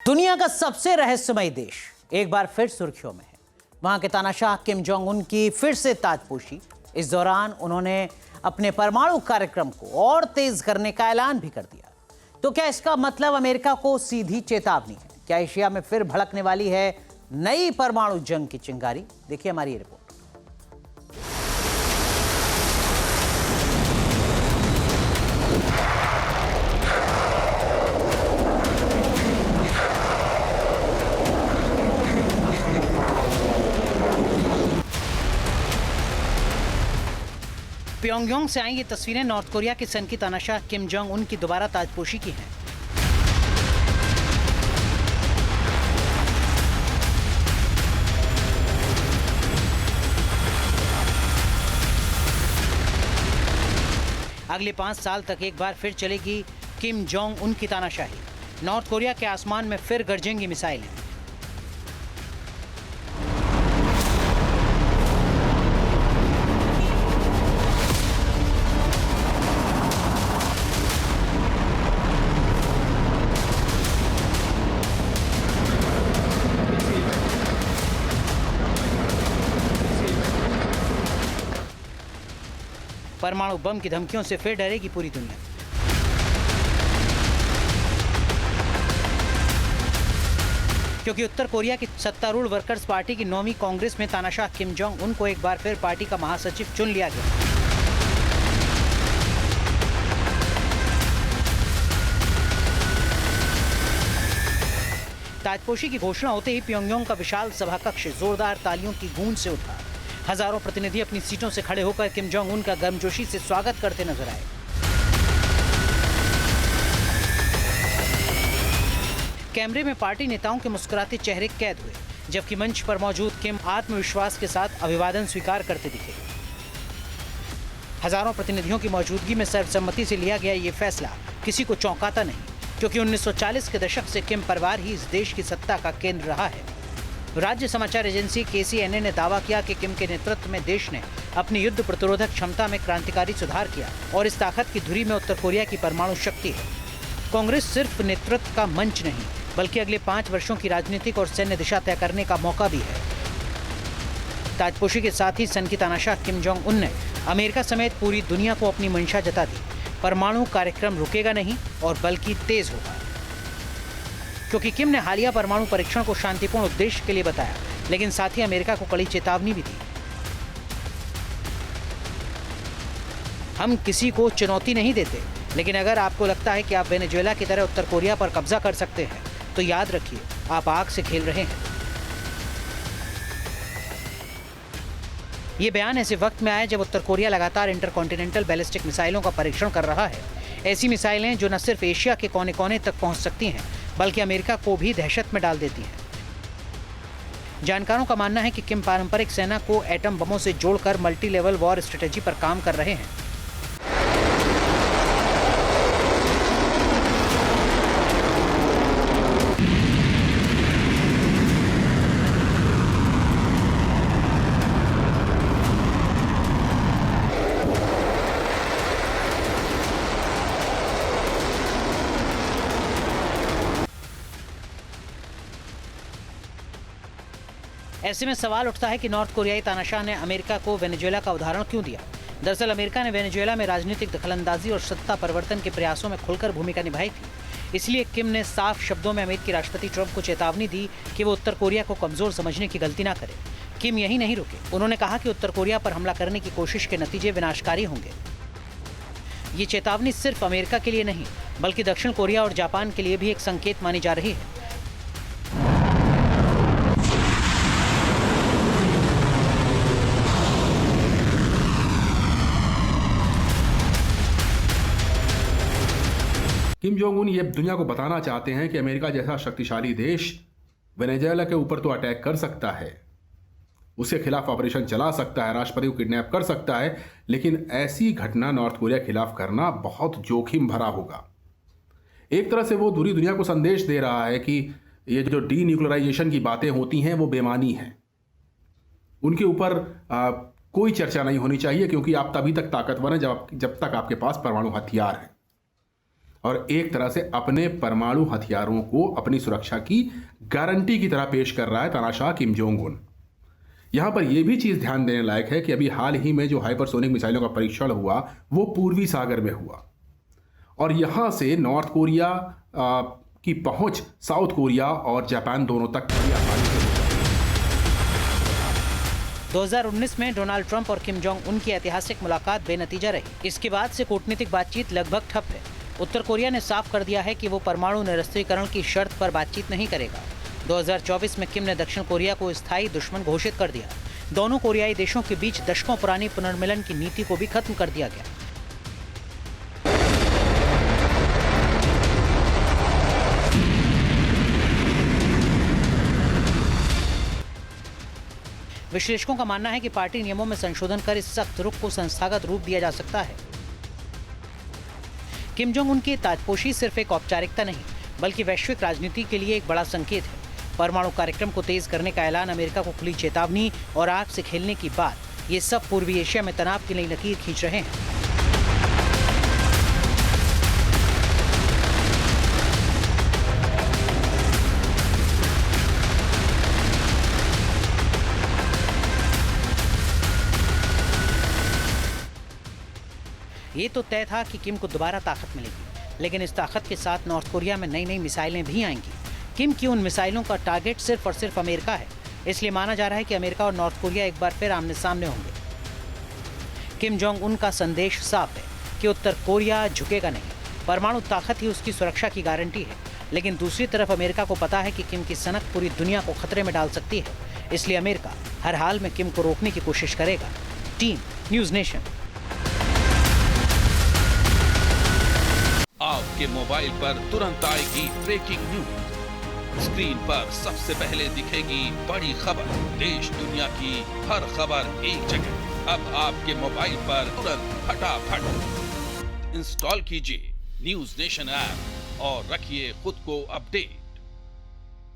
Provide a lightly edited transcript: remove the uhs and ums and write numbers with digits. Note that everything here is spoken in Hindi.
दुनिया का सबसे रहस्यमयी देश एक बार फिर सुर्खियों में है। वहां के तानाशाह किम जोंग उन की फिर से ताजपोशी। इस दौरान उन्होंने अपने परमाणु कार्यक्रम को और तेज करने का ऐलान भी कर दिया। तो क्या इसका मतलब अमेरिका को सीधी चेतावनी है? क्या एशिया में फिर भड़कने वाली है नई परमाणु जंग की चिंगारी? देखिए हमारी ये रिपोर्ट। प्योंगयांग से आई ये तस्वीरें नॉर्थ कोरिया के सन की तानाशाह किम जोंग उन की दोबारा ताजपोशी की हैं। अगले 5 साल तक एक बार फिर चलेगी किम जोंग उन की तानाशाही। नॉर्थ कोरिया के आसमान में फिर गरजेंगी मिसाइलें। परमाणु बम की धमकियों से फिर डरेगी पूरी दुनिया। क्योंकि उत्तर कोरिया की सत्तारूढ़ वर्कर्स पार्टी की 9वीं कांग्रेस में तानाशाह किम जोंग उन को एक बार फिर पार्टी का महासचिव चुन लिया गया। ताजपोशी की घोषणा होते ही प्योंगयांग का विशाल सभा कक्ष जोरदार तालियों की गूंज से उठा। हजारों प्रतिनिधि अपनी सीटों से खड़े होकर किम जोंग उन का गर्मजोशी से स्वागत करते नजर आए। कैमरे में पार्टी नेताओं के मुस्कुराते चेहरे कैद हुए, जबकि मंच पर मौजूद किम आत्मविश्वास के साथ अभिवादन स्वीकार करते दिखे। हजारों प्रतिनिधियों की मौजूदगी में सर्वसम्मति से लिया गया ये फैसला किसी को चौंकाता नहीं, क्योंकि 1940 के दशक से किम परिवार ही इस देश की सत्ता का केंद्र रहा है। राज्य समाचार एजेंसी KCNA ने दावा किया कि किम के नेतृत्व में देश ने अपनी युद्ध प्रतिरोधक क्षमता में क्रांतिकारी सुधार किया और इस ताकत की धुरी में उत्तर कोरिया की परमाणु शक्ति है। कांग्रेस सिर्फ नेतृत्व का मंच नहीं, बल्कि अगले 5 वर्षों की राजनीतिक और सैन्य दिशा तय करने का मौका भी है। ताजपोशी के साथ ही सन की तानाशाह किम जोंग उन ने अमेरिका समेत पूरी दुनिया को अपनी मंशा जता दी। परमाणु कार्यक्रम रुकेगा नहीं और बल्कि तेज होगा, क्योंकि किम ने हालिया परमाणु परीक्षण को शांतिपूर्ण उद्देश्य के लिए बताया, लेकिन साथ ही अमेरिका को कड़ी चेतावनी भी दी। हम किसी को चुनौती नहीं देते, लेकिन अगर आपको लगता है कि आप वेनेजुएला की तरह उत्तर कोरिया पर कब्जा कर सकते हैं, तो याद रखिए आप आग से खेल रहे हैं। ये बयान ऐसे वक्त में आया जब उत्तर कोरिया लगातार इंटरकॉन्टिनेंटल बैलिस्टिक मिसाइलों का परीक्षण कर रहा है। ऐसी मिसाइलें जो न सिर्फ एशिया के कोने कोने तक पहुंच सकती हैं, बल्कि अमेरिका को भी दहशत में डाल देती हैं। जानकारों का मानना है कि किम पारंपरिक सेना को एटम बमों से जोड़कर मल्टी लेवल वॉर स्ट्रेटेजी पर काम कर रहे हैं। ऐसे में सवाल उठता है कि नॉर्थ कोरियाई तानाशाह ने अमेरिका को वेनेजुएला का उदाहरण क्यों दिया। दरअसल अमेरिका ने वेनेजुएला में राजनीतिक दखलंदाजी और सत्ता परिवर्तन के प्रयासों में खुलकर भूमिका निभाई थी। इसलिए किम ने साफ शब्दों में अमेरिकी राष्ट्रपति ट्रंप को चेतावनी दी कि वो उत्तर कोरिया को कमजोर समझने की गलती ना करे। किम यही नहीं रुके, उन्होंने कहा कि उत्तर कोरिया पर हमला करने की कोशिश के नतीजे विनाशकारी होंगे। ये चेतावनी सिर्फ अमेरिका के लिए नहीं, बल्कि दक्षिण कोरिया और जापान के लिए भी एक संकेत मानी जा रही है। किम जोंग उन ये दुनिया को बताना चाहते हैं कि अमेरिका जैसा शक्तिशाली देश वेनेजुएला के ऊपर तो अटैक कर सकता है, उसके खिलाफ ऑपरेशन चला सकता है, राष्ट्रपति को किडनैप कर सकता है, लेकिन ऐसी घटना नॉर्थ कोरिया के खिलाफ करना बहुत जोखिम भरा होगा। एक तरह से वो पूरी दुनिया को संदेश दे रहा है कि ये जो डीन्यूक्लियराइजेशन की बातें होती हैं वो बेमानी हैं, उनके ऊपर कोई चर्चा नहीं होनी चाहिए, क्योंकि आप तभी तक ताकतवर हैं जब तक आपके पास परमाणु हथियार है। और एक तरह से अपने परमाणु हथियारों को अपनी सुरक्षा की गारंटी की तरह पेश कर रहा है तानाशाह किम जोंग उन। यहां पर यह भी चीज ध्यान देने लायक है कि अभी हाल ही में जो हाइपरसोनिक मिसाइलों का परीक्षण हुआ वो पूर्वी सागर में हुआ और यहां से नॉर्थ कोरिया की पहुंच साउथ कोरिया और जापान दोनों तक बड़ी आसानी से हो सकती है। 2019 में डोनाल्ड ट्रंप और किम जोंग उन की ऐतिहासिक मुलाकात बेनतीजा रही। इसके बाद से कूटनीतिक बातचीत लगभग ठप है। उत्तर कोरिया ने साफ कर दिया है कि वो परमाणु निरस्त्रीकरण की शर्त पर बातचीत नहीं करेगा। 2024 में किम ने दक्षिण कोरिया को स्थायी दुश्मन घोषित कर दिया। दोनों कोरियाई देशों के बीच दशकों पुरानी पुनर्मिलन की नीति को भी खत्म कर दिया गया। विश्लेषकों का मानना है कि पार्टी नियमों में संशोधन कर इस सख्त रुख को संस्थागत रूप दिया जा सकता है। किम जोंग उन की ताजपोशी सिर्फ एक औपचारिकता नहीं बल्कि वैश्विक राजनीति के लिए एक बड़ा संकेत है। परमाणु कार्यक्रम को तेज करने का ऐलान, अमेरिका को खुली चेतावनी और आग से खेलने की बात, ये सब पूर्वी एशिया में तनाव की नई लकीर खींच रहे हैं। ये तो तय था कि किम को दोबारा ताकत मिलेगी, लेकिन इस ताकत के साथ नॉर्थ कोरिया में नई नई मिसाइलें भी आएंगी। किम की उन मिसाइलों का टारगेट सिर्फ और सिर्फ अमेरिका है, इसलिए माना जा रहा है कि अमेरिका और नॉर्थ कोरिया एक बार फिर आमने सामने होंगे। किम जोंग उन का संदेश साफ है कि उत्तर कोरिया झुकेगा नहीं, परमाणु ताकत ही उसकी सुरक्षा की गारंटी है। लेकिन दूसरी तरफ अमेरिका को पता है कि किम की सनक पूरी दुनिया को खतरे में डाल सकती है, इसलिए अमेरिका हर हाल में किम को रोकने की कोशिश करेगा। Team news nation. आपके मोबाइल पर तुरंत आएगी ब्रेकिंग न्यूज। स्क्रीन पर सबसे पहले दिखेगी बड़ी खबर, देश दुनिया की हर खबर एक जगह। अब आपके मोबाइल पर तुरंत फटाफट इंस्टॉल कीजिए न्यूज़ नेशन ऐप और रखिए खुद को अपडेट।